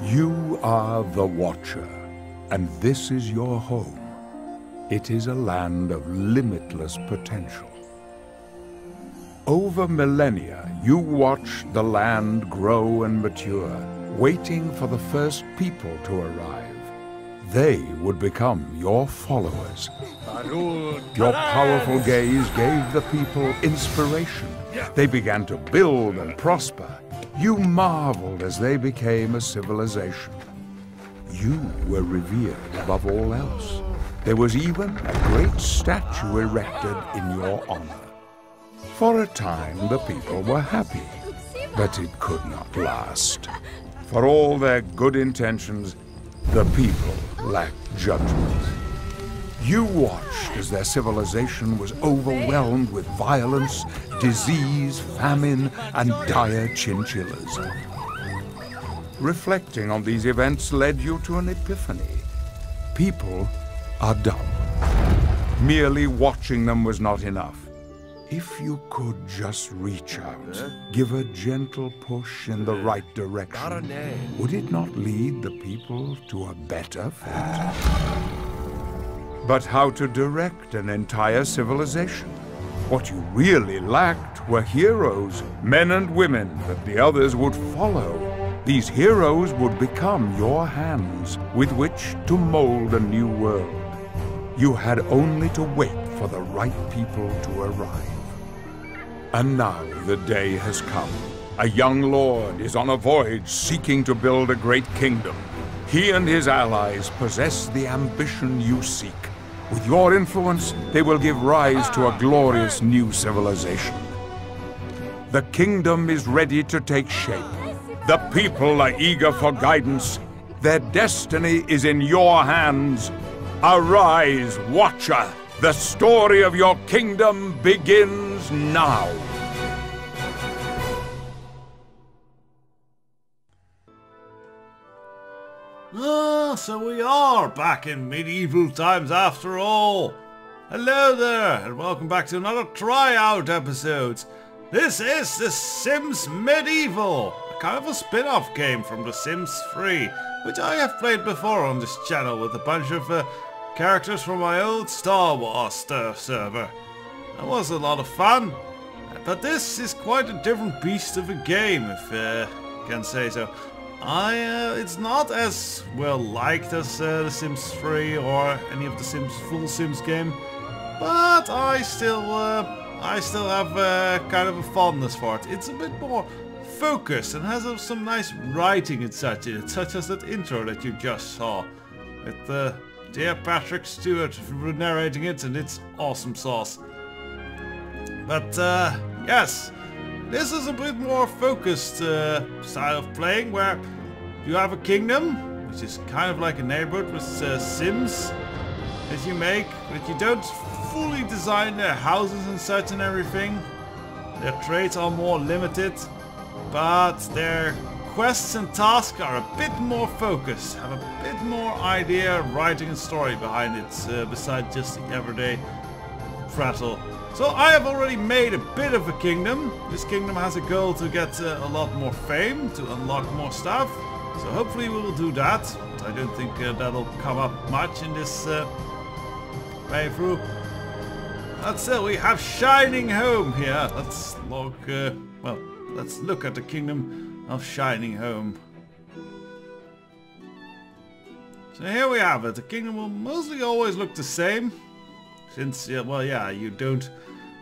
You are the Watcher, and this is your home. It is a land of limitless potential. Over millennia, you watched the land grow and mature, waiting for the first people to arrive. They would become your followers. Your powerful gaze gave the people inspiration. They began to build and prosper. You marveled as they became a civilization. You were revered above all else. There was even a great statue erected in your honor. For a time, the people were happy, but it could not last. For all their good intentions, the people lacked judgment. You watched as their civilization was overwhelmed with violence, disease, famine, and dire chinchillas. Reflecting on these events led you to an epiphany. People are dumb. Merely watching them was not enough. If you could just reach out, give a gentle push in the right direction, would it not lead the people to a better fate? But how to direct an entire civilization? What you really lacked were heroes, men and women that the others would follow. These heroes would become your hands with which to mold a new world. You had only to wait for the right people to arrive. And now the day has come. A young lord is on a voyage seeking to build a great kingdom. He and his allies possess the ambition you seek. With your influence, they will give rise to a glorious new civilization. The kingdom is ready to take shape. The people are eager for guidance. Their destiny is in your hands. Arise, Watcher! The story of your kingdom begins now. So we are back in medieval times after all. Hello there, and welcome back to another tryout episode. This is The Sims Medieval, a kind of a spin-off game from The Sims 3, which I have played before on this channel with a bunch of characters from my old Star Wars server. That was a lot of fun, but this is quite a different beast of a game, if I can say so. It's not as well liked as The Sims 3 or any of the full Sims game, but I still have kind of a fondness for it. It's a bit more focused and has some nice writing and such in it, such as that intro that you just saw, with dear Patrick Stewart narrating it, and it's awesome sauce. But yes. This is a bit more focused style of playing, where you have a kingdom, which is kind of like a neighborhood with Sims that you make, but you don't fully design their houses and such and everything. Their traits are more limited, but their quests and tasks are a bit more focused, have a bit more idea, writing and story behind it, besides just the everyday prattle. So I have already made a bit of a kingdom. This kingdom has a goal to get a lot more fame, to unlock more stuff. So hopefully we will do that. I don't think that'll come up much in this playthrough. But still, we have Shining Home here. Let's look at the kingdom of Shining Home. So here we have it. The kingdom will mostly always look the same. Since, you don't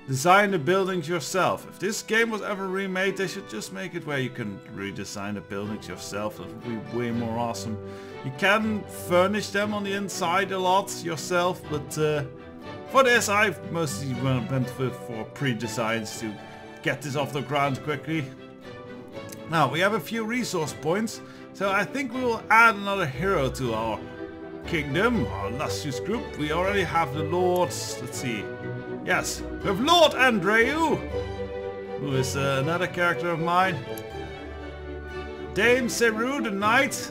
design the buildings yourself. If this game was ever remade, they should just make it where you can redesign the buildings yourself. That would be way more awesome. You can furnish them on the inside a lot yourself, but for this I've mostly went for pre-designs to get this off the ground quickly. Now, we have a few resource points, so I think we will add another hero to our kingdom, our illustrious group. We already have the lords. Let's see. Yes, we have Lord Andreu, who is another character of mine. Dame Seru the Knight.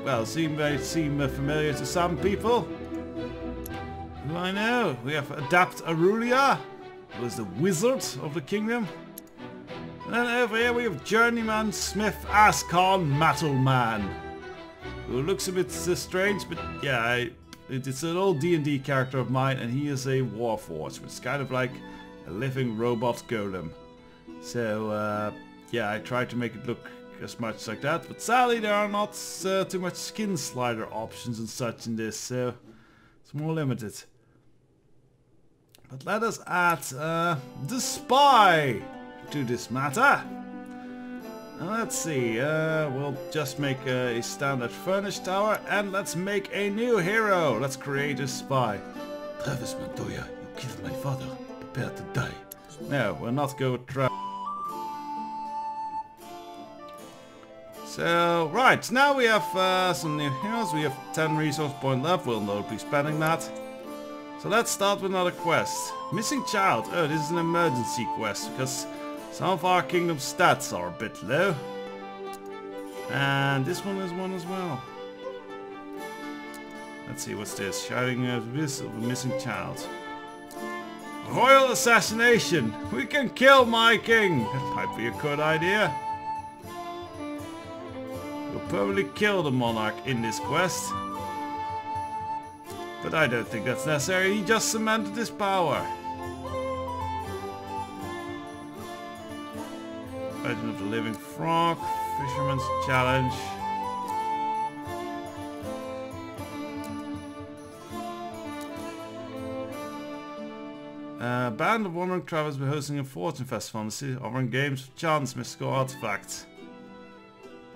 Well, may seem familiar to some people. Who I know. We have Adapt Arulia, who is the wizard of the kingdom. And then over here we have Journeyman Smith Ascon Metalman. who looks a bit strange, but yeah, it's an old D&D character of mine, and he is a warforged, which is kind of like a living robot golem. So yeah, I tried to make it look as much like that, but sadly there are not too much skin slider options and such in this, so it's more limited. But let us add the spy to this matter. Let's see, we'll just make a standard furnace tower, and let's make a new hero. Let's create a spy. Travis Montoya, you killed my father. Prepare to die. No, we'll not go with Travis. So, right, now we have some new heroes. We have 10 resource point left. We'll not be spending that. So let's start with another quest. Missing child. Oh, this is an emergency quest because some of our kingdom stats are a bit low. And this one is one as well. Let's see, what's this? Shouting a visit of a missing child. Royal assassination! We can kill my king! That might be a good idea. We'll probably kill the monarch in this quest. But I don't think that's necessary. He just cemented his power. Legend of the Living Frog, Fisherman's Challenge. Band of Wandering Travelers will be hosting a fortune festival in the city, offering games, chance, mystical artifacts.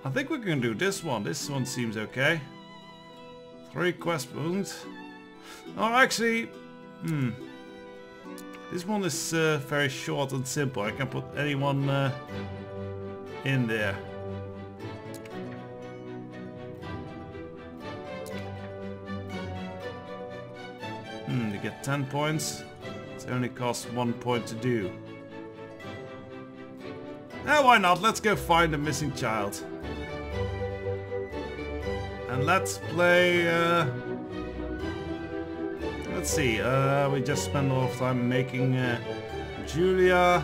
I think we can do this one. This one seems okay. 3 quest points. Oh, actually, this one is very short and simple. I can put anyone in there. You get 10 points. It only costs 1 point to do. Why not? Let's go find a missing child. And let's play... let's see, we just spent a lot of time making Julia.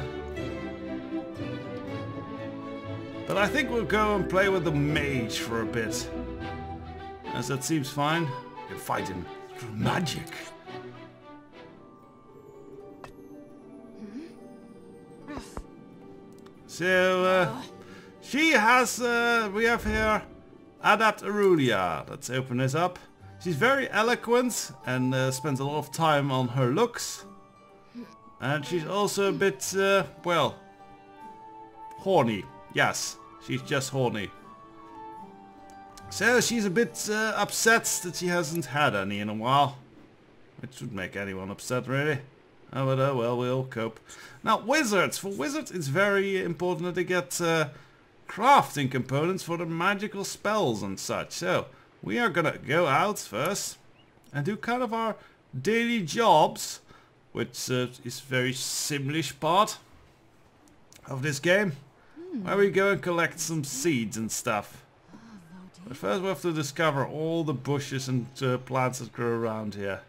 But I think we'll go and play with the mage for a bit. As that seems fine. You can fight him through magic. So, she has, we have here Adept Aurelia. Let's open this up. She's very eloquent and spends a lot of time on her looks. And she's also a bit, well, horny. Yes, she's just horny. So she's a bit upset that she hasn't had any in a while. Which would make anyone upset, really. Oh, but well, we'll cope. Now, wizards. For wizards, it's very important that they get crafting components for the magical spells and such. So, we are gonna go out first and do kind of our daily jobs, which is very Simlish part of this game, where we go and collect some seeds and stuff. But first we have to discover all the bushes and plants that grow around here.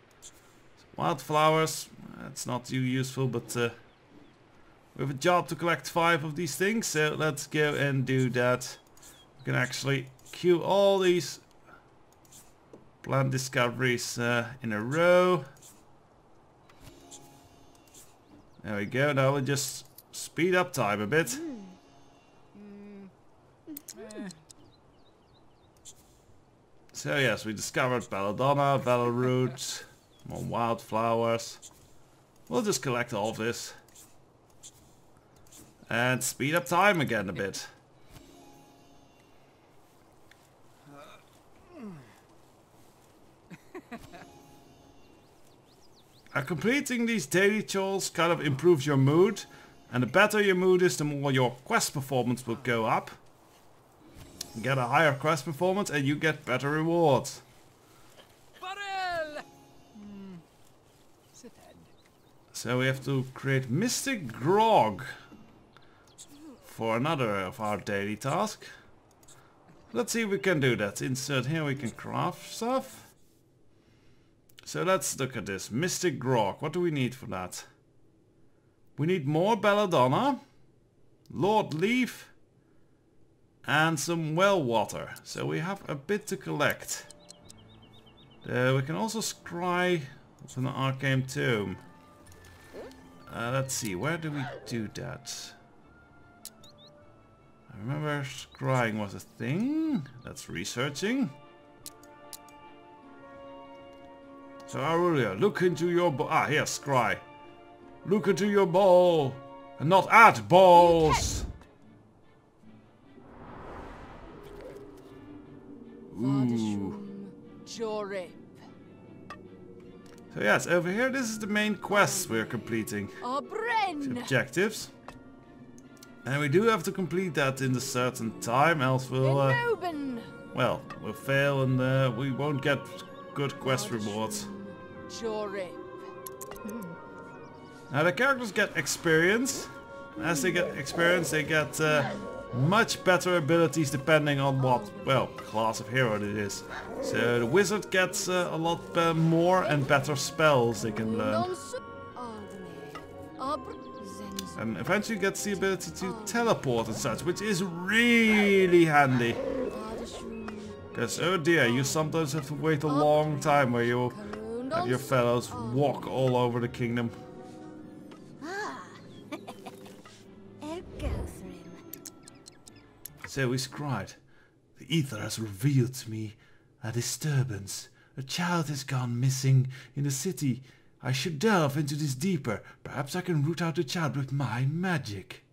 Wildflowers, that's not too useful, but we have a job to collect 5 of these things, so let's go and do that. We can actually queue all these plant discoveries in a row. There we go, now we'll just speed up time a bit. So yes, we discovered belladonna, bellroot, more wildflowers. We'll just collect all of this. And speed up time again a bit. Completing these daily chores kind of improves your mood. And the better your mood is, the more your quest performance will go up. You get a higher quest performance and you get better rewards. So we have to create Mystic Grog for another of our daily tasks. Let's see if we can do that. Insert here, we can craft stuff. So let's look at this. Mystic Grog. What do we need for that? We need more belladonna, Lord Leaf, and some well water. So we have a bit to collect. We can also scry from the Arcane Tomb. Let's see, where do we do that? I remember scrying was a thing. That's researching. So Aurelia, look into your here, scry. Look into your ball, and not at balls. Ooh. So yes, over here, this is the main quest we're completing. The objectives. And we do have to complete that in a certain time, else we'll, well, we'll fail and we won't get good quest rewards. Now the characters get experience. As they get experience, they get much better abilities depending on what, well, class of hero it is. So the wizard gets a lot more and better spells they can learn. And eventually gets the ability to teleport and such, which is really handy. Because, oh dear, you sometimes have to wait a long time where you'll have your fellows walk all over the kingdom. So we scried. The ether has revealed to me a disturbance. A child has gone missing in the city. I should delve into this deeper. Perhaps I can root out the child with my magic.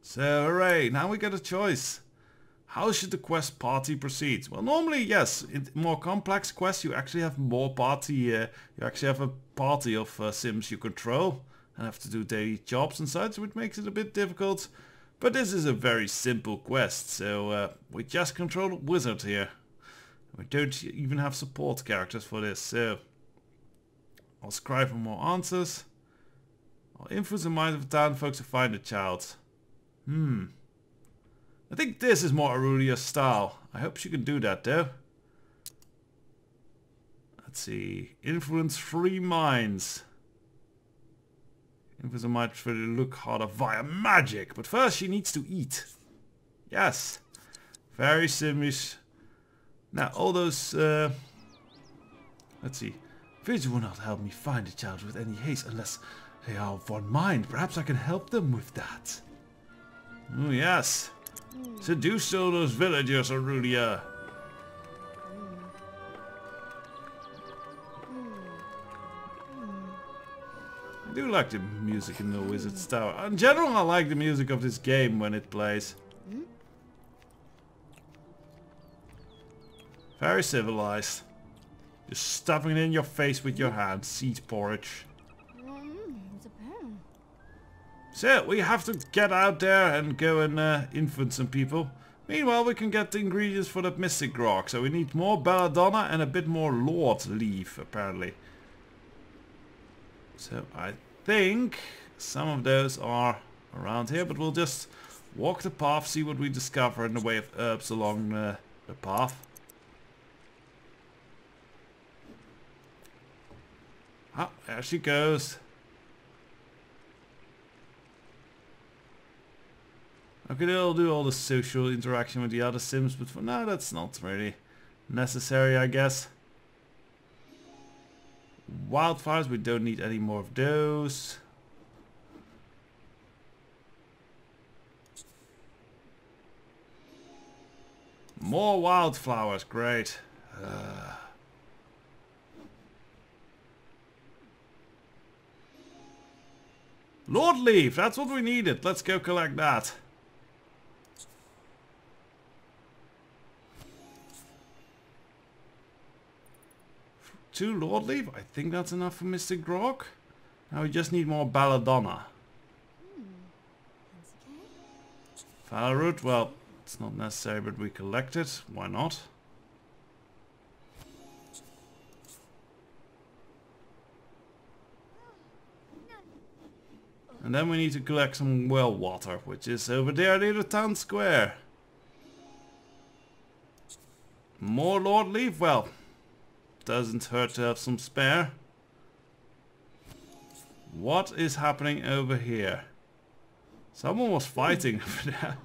So hooray, now we get a choice. How should the quest party proceed? Well, normally, yes, in more complex quests you actually have more party, you actually have a party of Sims you control and have to do daily jobs and such, which makes it a bit difficult. But this is a very simple quest, so we just control a wizard here. We don't even have support characters for this, so I'll scry for more answers. I'll influence the minds of the town folks to find the child. I think this is more Aurelia's style. I hope she can do that though. Let's see. Influence 3 minds. Influence the minds for to look harder via magic. But first she needs to eat. Yes. Very Simish. Now all those... let's see. Vision will not help me find the child with any haste unless they are of one mind. Perhaps I can help them with that. Oh yes. Seduce all those villagers, Aurelia. I do like the music in the Wizard's Tower. In general, I like the music of this game when it plays. Very civilized. Just stuffing it in your face with your hand. Seed porridge. So, we have to get out there and go and influence some people. Meanwhile, we can get the ingredients for that Mystic Grog. So we need more Belladonna and a bit more Lord Leaf, apparently. So I think some of those are around here, but we'll just walk the path, see what we discover in the way of herbs along the path. Ah, there she goes. Okay, they'll do all the social interaction with the other Sims, but for now that's not really necessary, I guess. Wildfires, we don't need any more of those. More wildflowers, great. Lord Leaf, that's what we needed. Let's go collect that. Two Lord Leaf, I think that's enough for Mystic Grog. Now we just need more Belladonna. Falroot, well, it's not necessary, but we collect it. Why not? And then we need to collect some well water, which is over there near the town square. More Lord Leaf, well, doesn't hurt to have some spare. What is happening over here? Someone was fighting over there.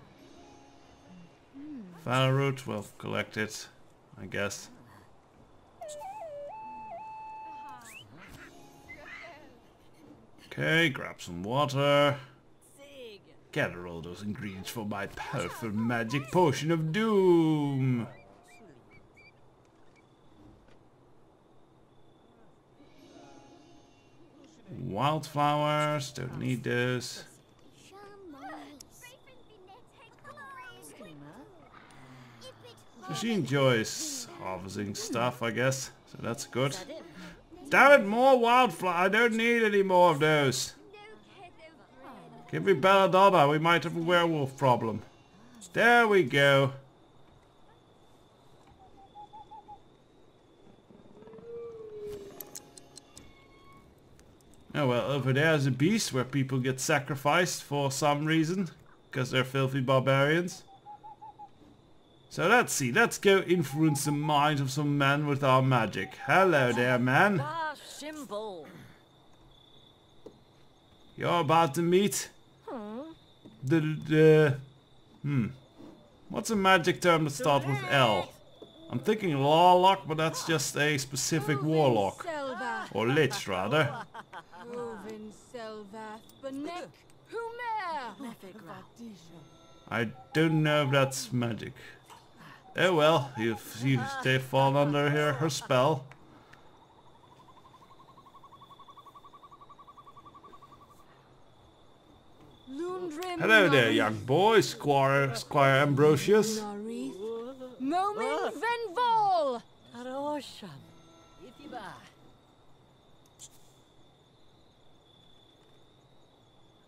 Fire root, we'll collect it, I guess. Okay, grab some water. Gather all those ingredients for my powerful magic potion of doom. Wildflowers, don't need those. So she enjoys harvesting stuff, I guess. So that's good. Damn it, more wildflower. I don't need any more of those. Give me belladonna, we might have a werewolf problem. There we go. Oh well, over there's a beast where people get sacrificed for some reason. Because they're filthy barbarians. So let's see, let's go influence the minds of some men with our magic. Hello there, man. You're about to meet what's a magic term that starts with L? I'm thinking Lawlock, but that's just a specific warlock. Or lich, rather. I don't know if that's magic. Oh well, they fall under her spell. Hello there, young boy, Squire Ambrosius.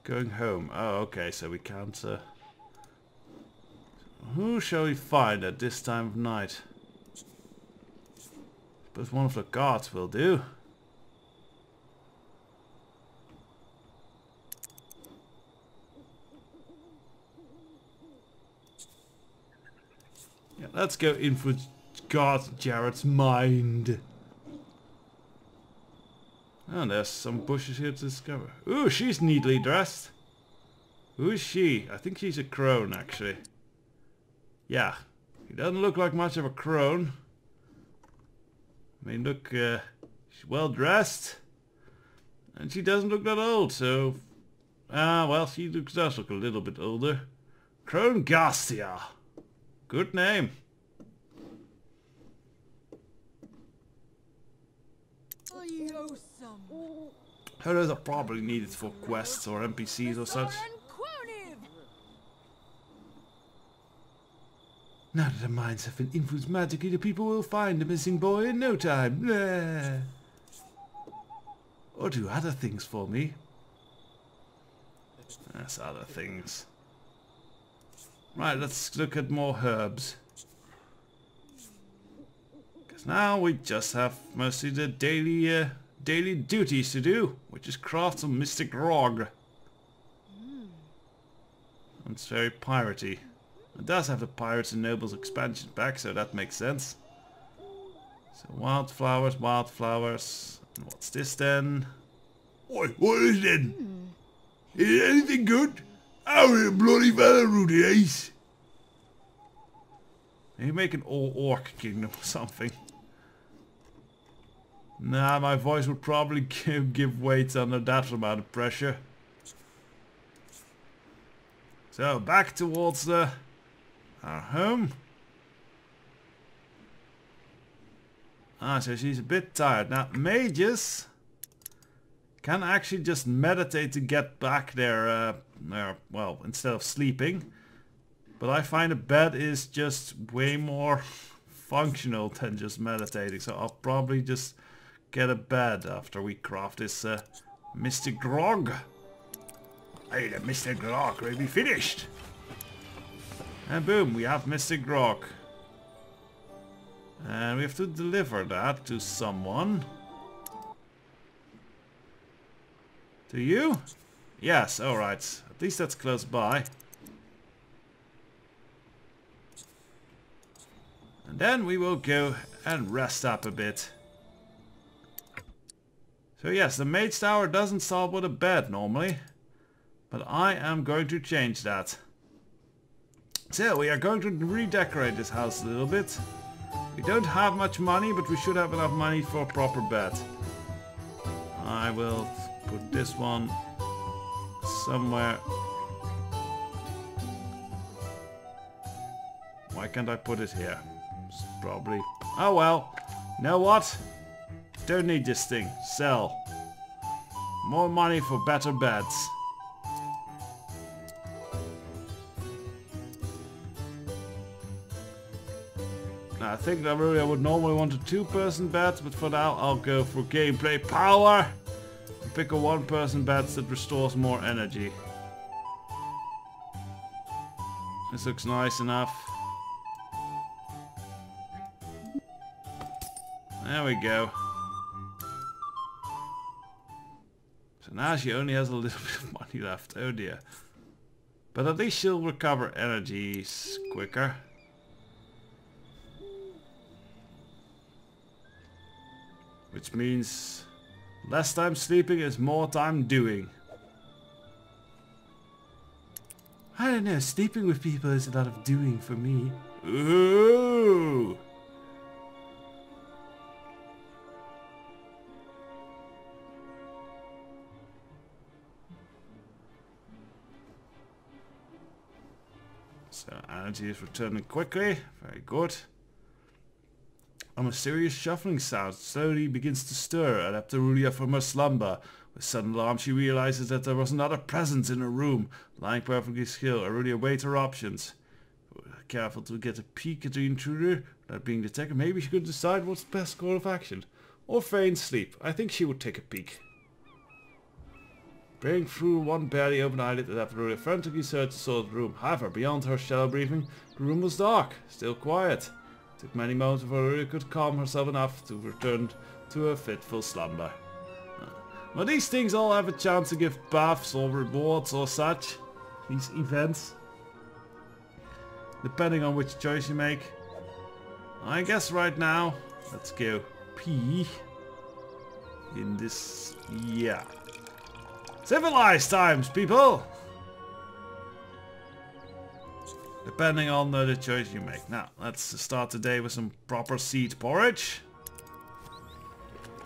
Going home. Oh, okay, so we can't... Who shall we find at this time of night? But one of the guards will do. Yeah, let's go in for guard Jared's mind. Oh, there's some bushes here to discover. Ooh, she's neatly dressed. Who is she? I think she's a crone, actually. Yeah, he doesn't look like much of a crone. I mean, look, she's well dressed. And she doesn't look that old, so... well, she does look a little bit older. Crone Gastia. Good name. Those are probably needed for quests or NPCs or such. Now that the mines have been influenced magically, the people will find the missing boy in no time. Or do other things for me. That's other things. Right, let's look at more herbs. Because now we just have mostly the daily duties to do, which is craft some mystic grog. It's very piratey. It does have the Pirates and Nobles expansion pack, so that makes sense. So wildflowers, wildflowers. And what's this then? Oi, what is then? Is it anything good? Out of the bloody fella, Rudy Ace. Maybe make an all-orc kingdom or something. Nah, my voice would probably give weight under that amount of pressure. So, back towards our home. Ah, so she's a bit tired. Now, mages can actually just meditate to get back there, well, instead of sleeping. But I find a bed is just way more functional than just meditating. So I'll probably just get a bed after we craft this Mystic Grog. Hey, the Mystic Grog will be finished. And boom, we have Mystic Grog. And we have to deliver that to someone. To you? Yes, alright. At least that's close by. And then we will go and rest up a bit. So yes, the Mage Tower doesn't start with a bed normally. But I am going to change that. So we are going to redecorate this house a little bit. We don't have much money, but we should have enough money for a proper bed. I will put this one somewhere. Why can't I put it here? It's probably... Oh well. Know what? Don't need this thing. Sell. More money for better beds. Now, I think that really I would normally want a 2-person bed, but for now I'll go for gameplay power. And pick a 1-person bed that restores more energy. This looks nice enough. There we go. So now she only has a little bit of money left. Oh dear. But at least she'll recover energy quicker. Which means less time sleeping is more time doing. I don't know, sleeping with people is a lot of doing for me. Ooh! So energy is returning quickly. Very good. A mysterious shuffling sound slowly begins to stir Adeptarulia from her slumber. With sudden alarm she realizes that there was another presence in her room. Lying perfectly still, Aurelia weighs her options. Careful to get a peek at the intruder without being detected. Maybe she could decide what's the best course of action. Or feign sleep. I think she would take a peek. Peering through one barely open eyelid, Adeptarulia frantically searched the sort of room. However, beyond her shallow breathing, the room was dark, still quiet. It took many moments before Aurelia could calm herself enough to return to her fitful slumber. But these things all have a chance to give buffs or rewards or such. These events. Depending on which choice you make. I guess right now, let's go P in this, yeah. Civilized times, people! Depending on the choice you make. Now, let's start the day with some proper seed porridge.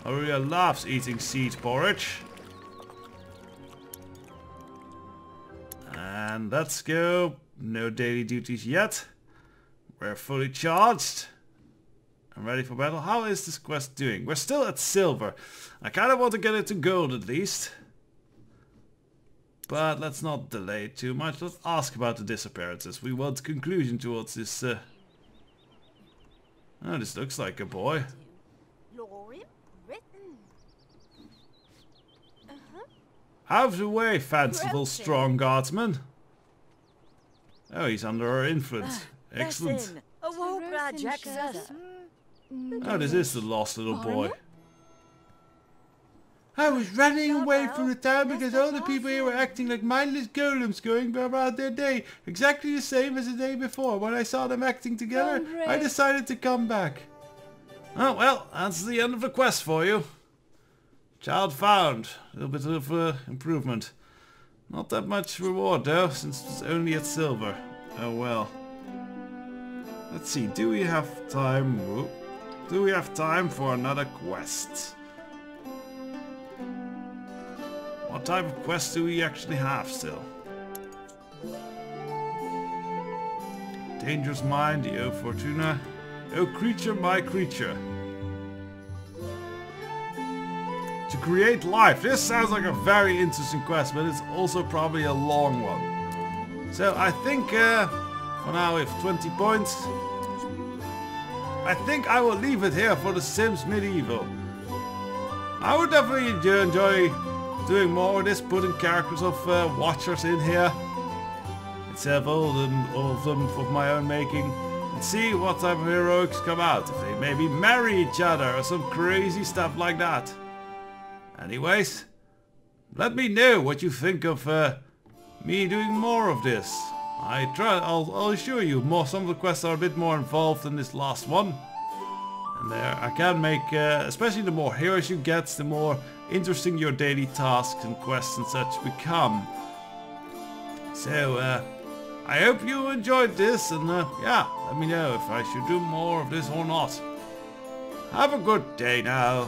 Aurelia loves eating seed porridge. And let's go. No daily duties yet. We're fully charged. I'm ready for battle. How is this quest doing? We're still at silver. I kind of want to get it to gold at least. But let's not delay it too much. Let's ask about the disappearances. We want conclusion towards this. Oh, this looks like a boy. Out of the way, fanciful strong guardsman. Oh, he's under our influence. Excellent. Oh, this is the lost little boy. I was running away from the town because all the people here were acting like mindless golems going about their day. Exactly the same as the day before. When I saw them acting together, I decided to come back. Oh, well, that's the end of the quest for you. Child found. A little bit of improvement. Not that much reward though, since it's only at silver. Oh well. Let's see, do we have time? Do we have time for another quest? What type of quest do we actually have still? Dangerous Mind, the O Fortuna. Oh creature, my creature. To create life. This sounds like a very interesting quest, but it's also probably a long one. So I think for now we have 20 points. I think I will leave it here for The Sims Medieval. I would definitely enjoy doing more with this, putting characters of watchers in here. Instead of all of them of my own making. And see what type of heroics come out. If they maybe marry each other or some crazy stuff like that. Anyways, let me know what you think of me doing more of this. I'll assure you, some of the quests are a bit more involved than this last one. And there, I can make, especially the more heroes you get, the more interesting your daily tasks and quests and such become. So, I hope you enjoyed this, and yeah, let me know if I should do more of this or not. Have a good day now.